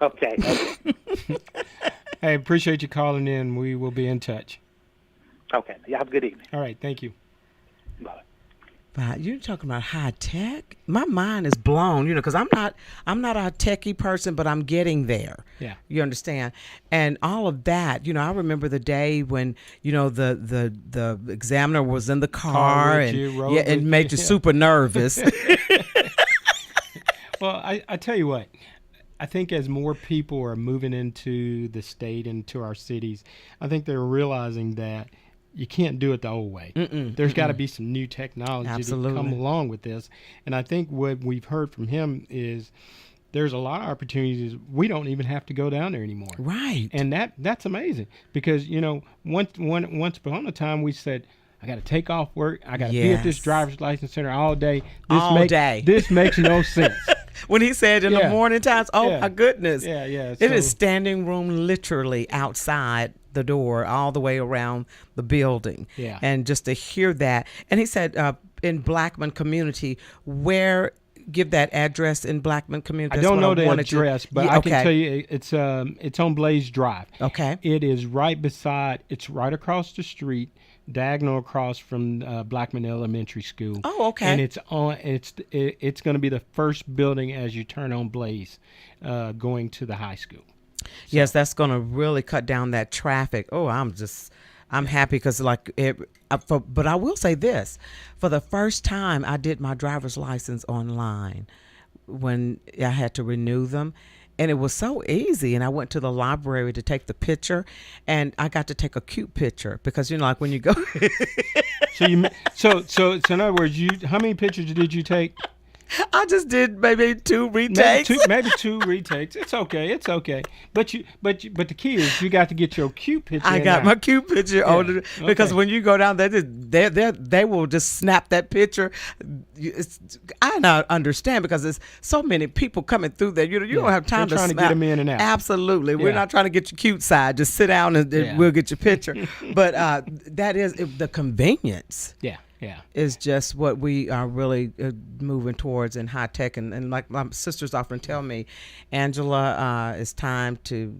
Okay. Hey, appreciate you calling in. We will be in touch. Okay. You have a good evening. All right. Thank you. Bye. But you're talking about high tech. My mind is blown, because I'm not a techie person, but I'm getting there. Yeah. You understand? And all of that, I remember the day when, the examiner was in the car with you, rode and with made you. you super nervous. Well, I tell you what, I think as more people are moving into the state and to our cities, I think they're realizing that you can't do it the old way. There's got to be some new technology Absolutely. to come along with this. And I think what we've heard from him is there's a lot of opportunities. We don't even have to go down there anymore. Right. And that's amazing because, once upon a time we said, I got to take off work. I got to be at this Yes. driver's license center all day. Day. This makes no sense. When he said in the Yeah. morning times, oh Yeah. my goodness. Yeah. It is standing room literally outside the door all the way around the building. Yeah. And just to hear that. And he said in Blackman community, give that address in Blackman community. I That's don't what know the wanted address, but Yeah, I okay. can tell you it's on Blaze Drive. Okay. It is it's right across the street, diagonal across from Blackman Elementary School. Oh, okay. And it's going to be the first building as you turn on Blaze, going to the high school. Yes, that's going to really cut down that traffic. Oh, I'm happy because but I will say this, for the first time I did my driver's license online when I had to renew them. And it was so easy. And I went to the library to take the picture, and I got to take a cute picture because, like when you go. So in other words, how many pictures did you take? I just did maybe 2 retakes. Maybe two retakes. It's okay. But the key is you got to get your cute picture. I got my cute picture on because when you go down there, they will just snap that picture. I not understand because there's so many people coming through there. You don't have time to trying to get them in and out. Absolutely, we're not trying to get your cute side. Just sit down and we'll get your picture. But that is the convenience. Yeah. Yeah, is just what we are really moving towards in high tech. And like my sisters often tell me, Angela, it's time to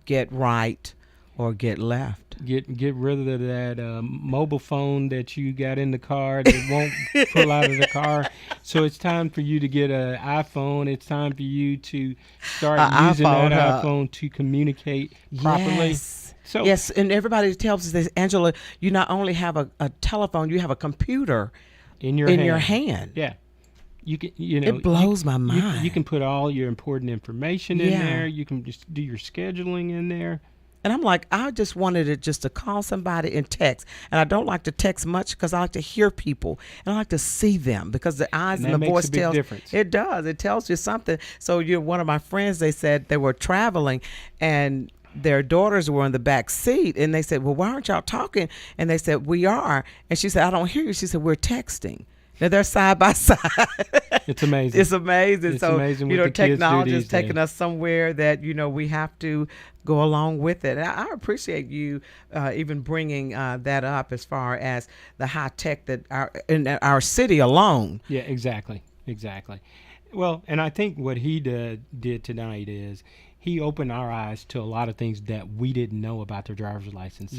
get right or get left. Get rid of that mobile phone that you got in the car that won't pull out of the car. So it's time for you to get an iPhone. It's time for you to start using that iPhone to communicate properly. Yes. Yes, and everybody tells us this, Angela, you not only have a telephone, you have a computer in your hand. Yeah. You can, it blows my mind. You can put all your important information in there. You can just do your scheduling in there. And I'm like, I just wanted to call somebody and text. And I don't like to text much because I like to hear people. And I like to see them because the eyes and the voice tells. Difference. It does. It tells you something. So one of my friends, they said they were traveling and their daughters were in the back seat, and they said, well, why aren't y'all talking? And they said, we are. And she said, I don't hear you. She said, we're texting. Now they're side by side. It's amazing. It's amazing. So, amazing technology is taking us somewhere that, we have to go along with it. And I appreciate you even bringing that up as far as the high tech that in our city alone. Yeah, exactly. Well, and I think what he did tonight is he opened our eyes to a lot of things that we didn't know about their driver's license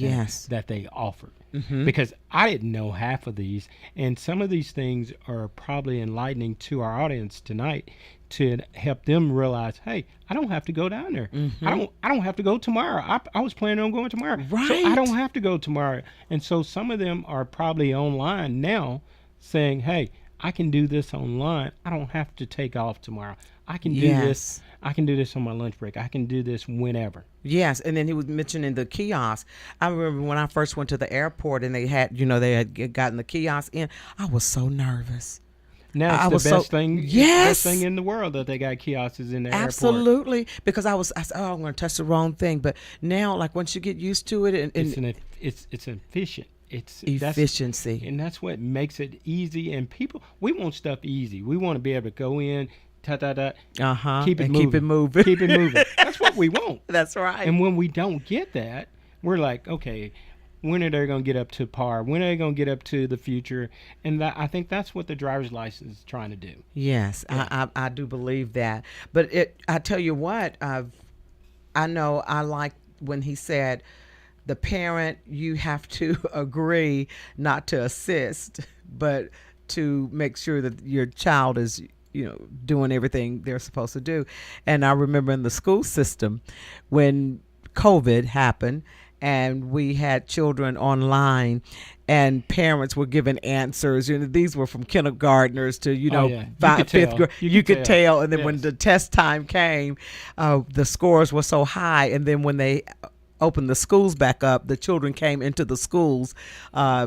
that they offered. Mm-hmm. Because I didn't know half of these, and some of these things are probably enlightening to our audience tonight to help them realize, hey, I don't have to go down there. Mm-hmm. I don't have to go tomorrow. I was planning on going tomorrow. Right. So I don't have to go tomorrow. And so some of them are probably online now saying, hey, I can do this online. I don't have to take off tomorrow. I can do this. I can do this on my lunch break. I can do this whenever. Yes, and then he was mentioning the kiosk. I remember when I first went to the airport and they had gotten the kiosk in. I was so nervous. Now it's the best thing. Yes, best thing in the world that they got kiosks in the airport. Absolutely, because I said, oh, I'm going to touch the wrong thing. But now, like once you get used to it, it's efficient. It's efficiency, and that's what makes it easy. And we want stuff easy. We want to be able to go in. Keep it moving. That's what we want. That's right. And when we don't get that, we're like, okay, when are they going to get up to par? When are they going to get up to the future? And I think that's what the driver's license is trying to do. Yes, yeah. I do believe that. But I tell you what, I know I like when he said, the parent, you have to agree not to assist, but to make sure that your child is doing everything they're supposed to do. And I remember in the school system when COVID happened and we had children online and parents were given answers. These were from kindergartners to, 5th grade. You could tell. And then when the test time came, the scores were so high. And then when they opened the schools back up, the children came into the schools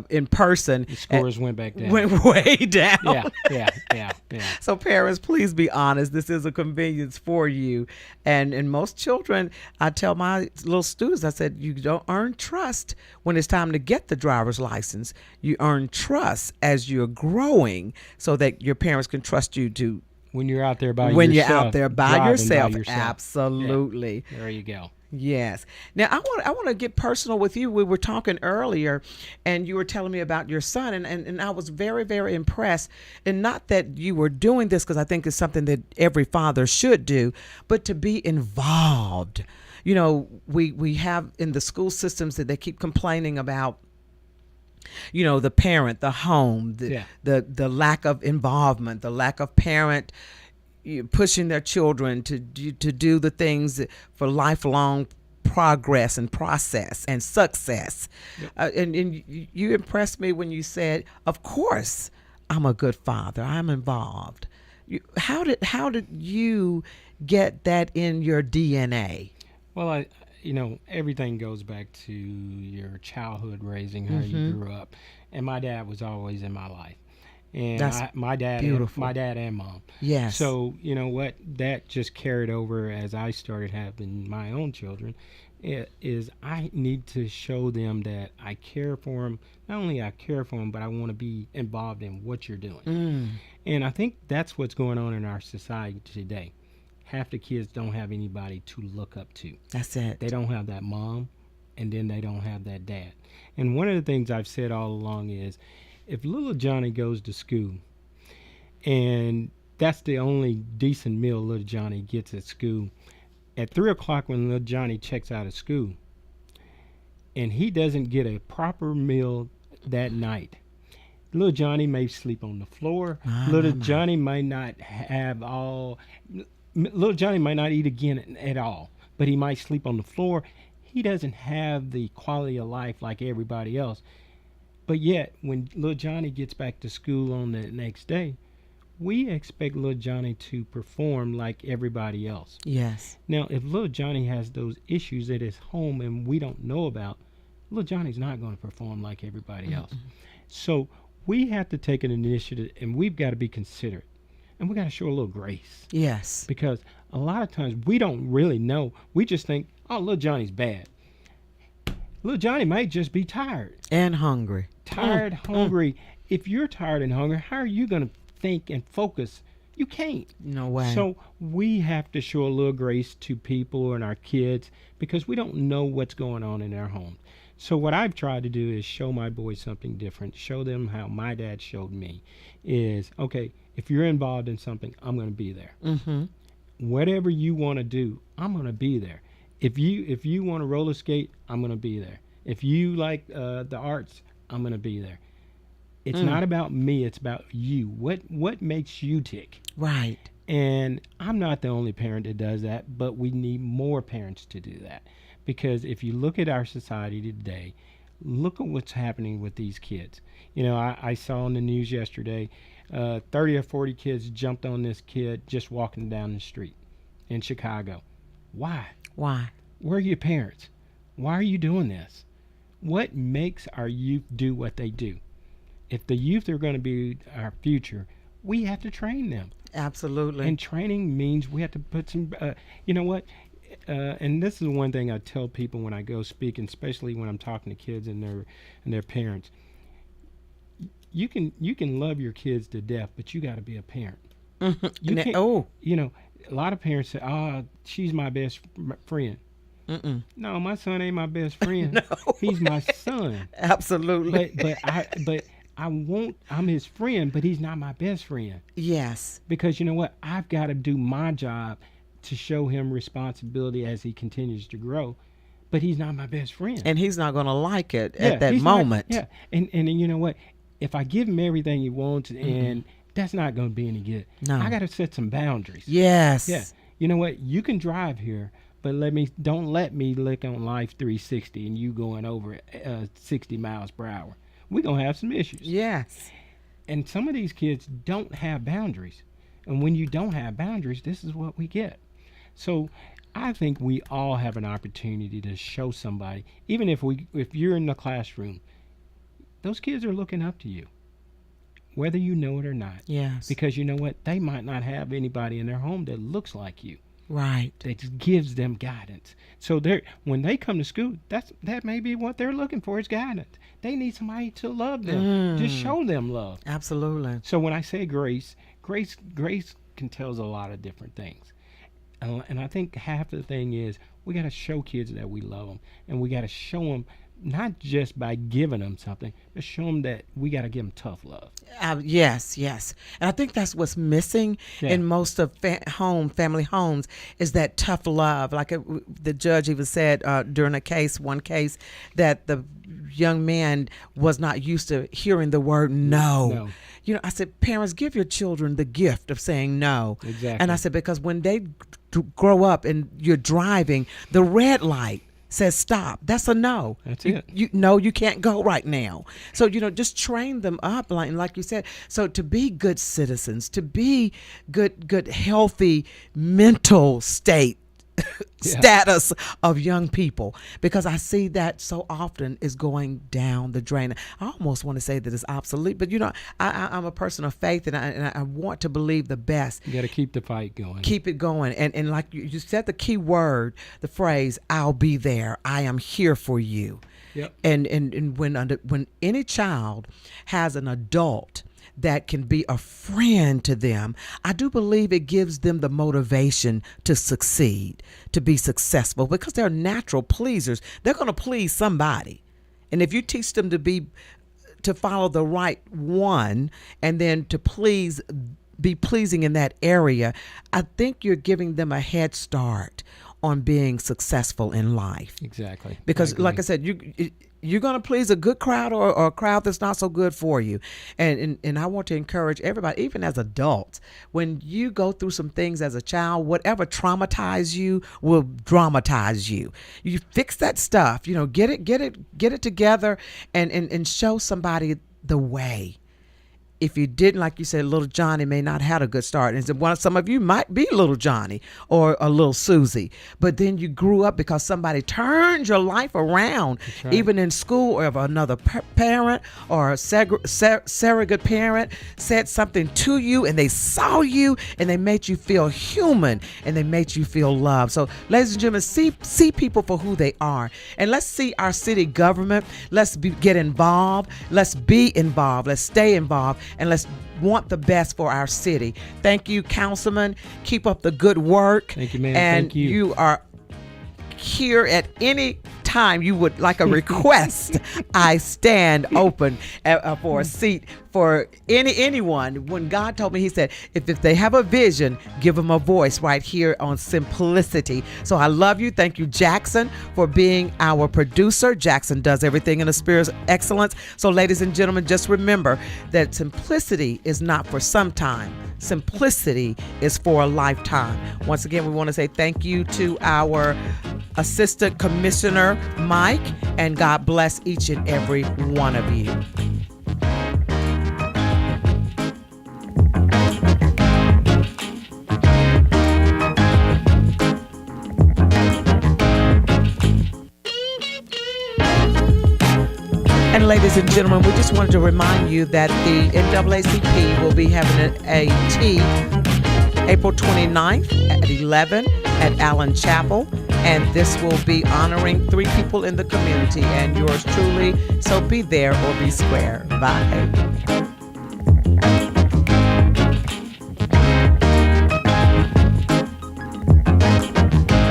in person. The scores went back down. Went way down. Yeah. So parents, please be honest. This is a convenience for you. And most children, I tell my little students, I said, you don't earn trust when it's time to get the driver's license. You earn trust as you're growing so that your parents can trust you to. When you're out there by yourself. Absolutely. Yeah. There you go. Yes. Now I want to get personal with you. We were talking earlier and you were telling me about your son and I was very, very impressed. And not that you were doing this because I think it's something that every father should do, but to be involved. We have in the school systems that they keep complaining about the parent, the home, the lack of involvement, the lack of parent pushing their children to do the things for lifelong progress and process and success. Yep. And you impressed me when you said, of course, I'm a good father. I'm involved. How did you get that in your DNA? Well, everything goes back to your childhood raising, how you grew up, and my dad was always in my life, and my dad and mom. Yes. So you know what, that just carried over as I started having my own children. Is I need to show them that I care for them. Not only I care for them, but I want to be involved in what you're doing. And I think that's what's going on in our society today. Half the kids don't have anybody to look up to. That's it. They don't have that mom, and then they don't have that dad. And one of the things I've said all along is, if little Johnny goes to school, and that's the only decent meal little Johnny gets at school, at 3 o'clock when little Johnny checks out of school, and he doesn't get a proper meal that night, little Johnny may sleep on the floor. Johnny might not little Johnny might not eat again at all, but he might sleep on the floor. He doesn't have the quality of life like everybody else. But yet, when little Johnny gets back to school on the next day, we expect little Johnny to perform like everybody else. Yes. Now, if little Johnny has those issues at his home and we don't know about, little Johnny's not going to perform like everybody else. So we have to take an initiative, and we've got to be considerate, and we got to show a little grace. Yes. Because a lot of times we don't really know. We just think, oh, little Johnny's bad. Little Johnny might just be tired. And hungry. Hungry. If you're tired and hungry, how are you going to think and focus? You can't. No way. So we have to show a little grace to people and our kids, because we don't know what's going on in their homes. So what I've tried to do is show my boys something different, show them how my dad showed me is, okay, if you're involved in something, I'm going to be there. Whatever you want to do, I'm going to be there. If you want to roller skate, I'm going to be there. If you like the arts, I'm going to be there. It's not about me, it's about you. What makes you tick? Right. And I'm not the only parent that does that, but we need more parents to do that. Because if you look at our society today, look at what's happening with these kids. You know, I saw on the news yesterday, 30 or 40 kids jumped on this kid just walking down the street in Chicago. Why? Why? Where are your parents? Why are you doing this? What makes our youth do what they do? If the youth are going to be our future, we have to train them. Absolutely. And training means we have to put some, you know what? And this is one thing I tell people when I go speak, and especially when I'm talking to kids and their parents. You can love your kids to death, but you got to be a parent. You can't, you know, a lot of parents say, "Oh, she's my best friend." No, my son ain't my best friend. No. He's my son. Absolutely. I'm his friend, but he's not my best friend. Yes. Because you know what? I've got to do my job to show him responsibility as he continues to grow, but he's not my best friend. And he's not going to like it at that moment. And you know what? If I give him everything he wants, and that's not going to be any good. No. I got to set some boundaries. Yes. Yeah. You know what? You can drive here, but don't let me look on Life 360 and you going over 60 miles per hour. We're going to have some issues. Yes. And some of these kids don't have boundaries. And when you don't have boundaries, this is what we get. So I think we all have an opportunity to show somebody, even if you're in the classroom, those kids are looking up to you, whether you know it or not. Yes. Because you know what? They might not have anybody in their home that looks like you. Right. That just gives them guidance. So when they come to school, that may be what they're looking for, is guidance. They need somebody to love them, just show them love. Absolutely. So when I say grace can tell us a lot of different things. And I think half the thing is we got to show kids that we love them, and we got to show them not just by giving them something, but show them that we got to give them tough love. Yes. And I think that's what's missing in most of family homes, is that tough love. Like the judge even said during one case, that the young man was not used to hearing the word no. You know, I said, parents, give your children the gift of saying no. Exactly. And I said, because when they grow up and you're driving, the red light, says stop. That's a no. That's it. You can't go right now. So, just train them up, like you said. So to be good citizens, to be good, healthy mental state status of young people, because I see that so often is going down the drain. I almost want to say that it's obsolete, but I'm a person of faith, and I want to believe the best. You got to keep the fight going. Keep it going, and like you said, the key word, the phrase, "I'll be there. I am here for you." Yep. And when any child has an adult that can be a friend to them, I do believe it gives them the motivation to succeed, to be successful, because they're natural pleasers. They're going to please somebody. And if you teach them to follow the right one, and then to be pleasing in that area, I think you're giving them a head start on being successful in life. Exactly. Because like I said, you're going to please a good crowd or a crowd that's not so good for you. And I want to encourage everybody, even as adults, when you go through some things as a child, whatever traumatized you will dramatize you. You fix that stuff, get it together and show somebody the way. If you didn't, like you said, little Johnny may not have a good start. And some of you might be little Johnny or a little Susie, but then you grew up because somebody turned your life around, right. Even in school, or if another parent or a surrogate parent said something to you, and they saw you and they made you feel human and they made you feel loved. So, ladies and gentlemen, see people for who they are. And let's see our city government. Let's get involved. Let's be involved. Let's stay involved. And let's want the best for our city. Thank you, Councilman. Keep up the good work. Thank you, ma'am. And Thank you. You are here at any time you would like a request. I stand open for a seat for anyone. When God told me, he said, if they have a vision, give them a voice right here on Simplicity. So I love you. Thank you, Jackson, for being our producer. Jackson does everything in a spirit of excellence. So ladies and gentlemen, just remember that simplicity is not for some time. Simplicity is for a lifetime. Once again, we want to say thank you to our Assistant Commissioner, Mike, and God bless each and every one of you. And ladies and gentlemen, we just wanted to remind you that the NAACP will be having a tea April 29th at 11 at Allen Chapel. And this will be honoring 3 people in the community and yours truly. So be there or be square. Bye.